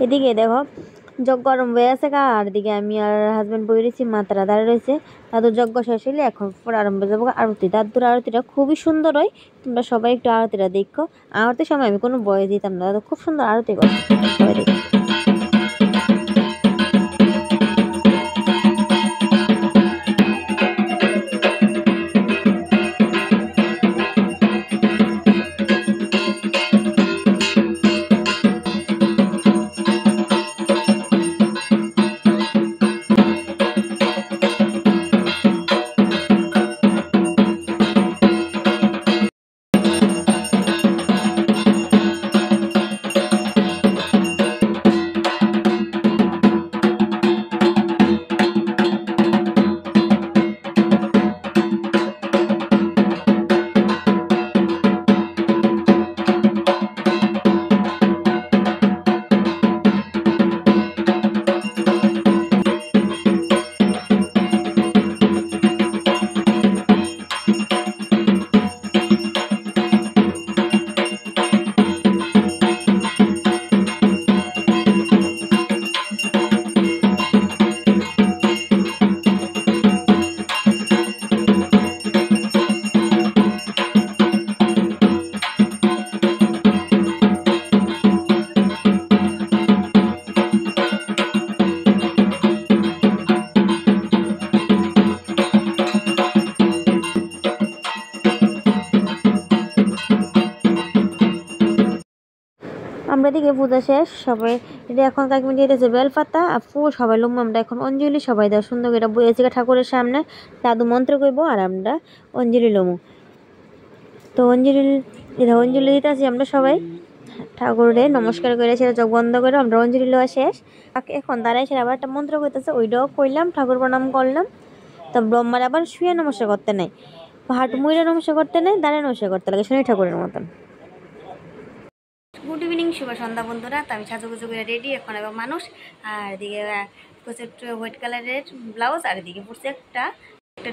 এদিকে দেখো যজ্ঞ আরম্ভ হয়ে আছে আর এদিকে আমি আর হাজবেন্ড বই রয়েছি, মা তারা দাঁড়িয়ে রয়েছে। দাদুর যজ্ঞ শেষ হইলে এখন পরে আরম্ভ হয়ে যাবো আরতি। দাদুর আরতিটা খুবই সুন্দর হয়, তোমরা সবাই একটু আরতিটা দেখো। আরতির সময় আমি কোনো বয়স দিতাম না, দাদু খুব সুন্দর আরতি করে, সবাই দেখো। আমরা দিকে পূজা শেষ, সবাই এটা এখন কাকিমি দিয়েছে বেলপাতা আর ফুল, সবাই লুম আমরা এখন অঞ্জলি সবাই দেওয়া সুন্দর করে বইয়েছি ঠাকুরের সামনে। দাদু মন্ত্র করবো আর আমরা অঞ্জলি লমু। তো অঞ্জলি দিতে আছি আমরা সবাই ঠাকুরের নমস্কার করে সেটা চোখ বন্ধ করে আমরা অঞ্জলি লওয়া শেষ। এখন দাঁড়ায় সেটা আবার একটা মন্ত্র করতেছে, ওইটাও কইলাম, ঠাকুর প্রণাম করলাম। তো ব্রহ্মার আবার শুয়ে নমস্কার করতে নাই, হাঁটু মুড়ে নমস্কার করতে নাই, দাঁড়ায় নমস্কার করতে লাগে শনি ঠাকুরের মতন। গুড ইভিনিং, শুভ সন্ধ্যা বন্ধুরা। তো আমি সাজুগুজু করে রেডি, এখন এবার মানুষ আর এদিকে পড়ছে একটা হোয়াইট কালারের ব্লাউজ আর এদিকে পড়ছে একটা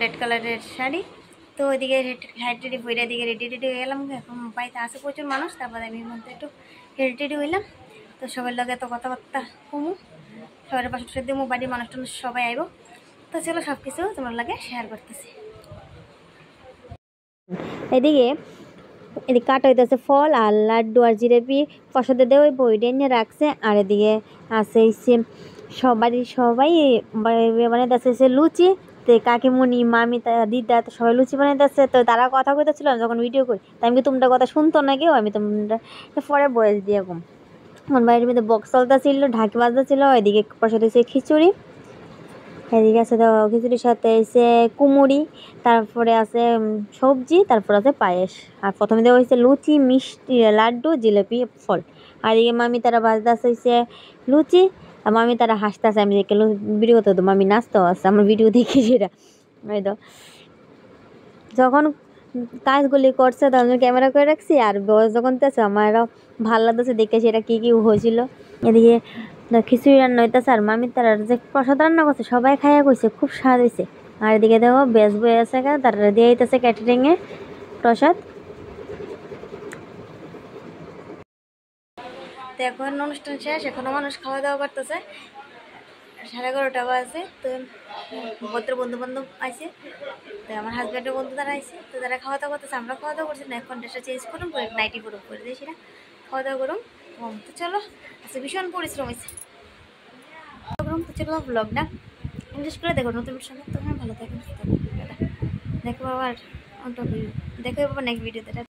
রেড কালারের শাড়ি। তো ওইদিকে রেডি বইটা দিকে রেডি হয়ে গেলাম। এখন বাড়িতে আসে প্রচুর মানুষ, তারপরে আমি মধ্যে একটু রেডি হইলাম। তো সবার লগে তো কথাবার্তা কমু, সবার পাশে দিমু, বাড়ির মানুষ টানুষ সবাই আইব। তো চলো সব কিছু তোমার লাগে শেয়ার করতেছি। এদিকে কাটা হইতেছে ফল আর লাড্ডু আর জিলেপি প্রসাদে দেওয়া বইটা নিয়ে রাখছে। আর এদিকে আছে সবাই বানাইতেছে লুচি। তো কাকিমুনি মামি দিদা তো সবাই লুচি বানাইতেছে। তো তারা কথা কইতেছিল যখন ভিডিও করি, তাই আমি তোমরা কথা শুনতো না কেউ, আমি তোমরা পরে বয়স দিয়ে কম। আমার বাড়ির মধ্যে বক্স চলতা ছিল, ঢাকি বাজতা ছিল। এদিকে প্রসাদ হয়েছে খিচুড়ি, এদিকে আছে তো খিচুড়ির সাথে এসে কুমুরি, তারপরে আছে সবজি, তারপর আছে পায়েস। আর প্রথমে দেওয়া হয়েছে লুচি, মিষ্টি, লাড্ডু, জিলেপি, ফল। আর এদিকে মামি তারা বাজতে হয়েছে লুচি, আর মামি তারা হাসতে আছে। আমি দেখে ভিডিও করতে হতো, মামি নাচতেও আছে, আমার ভিডিও দেখি সেটা। ওই তো যখন কাজগুলি করছে তখন ক্যামেরা করে রাখছি, আর বয়স যখন দিতেছে আমারও ভালো লাগতেছে দেখে সেটা কী কী হয়েছিল। এদিকে খিচুড়ি রান্না হইতেছে আর মামির তারা যে প্রসাদ রান্না করছে সবাই খাইয়া কইছে খুব স্বাদ হয়েছে। আর এদিকে দেখো বেশ বয়ে আছে, তারা দিয়ে দিতেছে ক্যাটারিংয়ে প্রসাদ। তো এখন অনুষ্ঠান শেষ, এখনো মানুষ খাওয়া দাওয়া করতেছে, 11:30 বাজে। তো ভদ্র বন্ধু বান্ধব আছে, তো আমার হাজব্যান্ডের বন্ধু তারা আছে, তো তারা খাওয়া দাওয়া করতেছে, আমরা খাওয়া দাওয়া করছি না। এখন ড্রেসটা চেঞ্জ করুন, নাইটি করে দিয়েছি না, খাওয়া দাওয়া করুন। তো চলো, আচ্ছা ভীষণ পরিশ্রম হয়েছে। তো চলো ব্লগটা ইন্টারেস্ট করে দেখো, নতুন সঙ্গে তোমার ভালো থাকবে, দেখো আবার দেখো বাবা নেক্সট ভিডিওতে।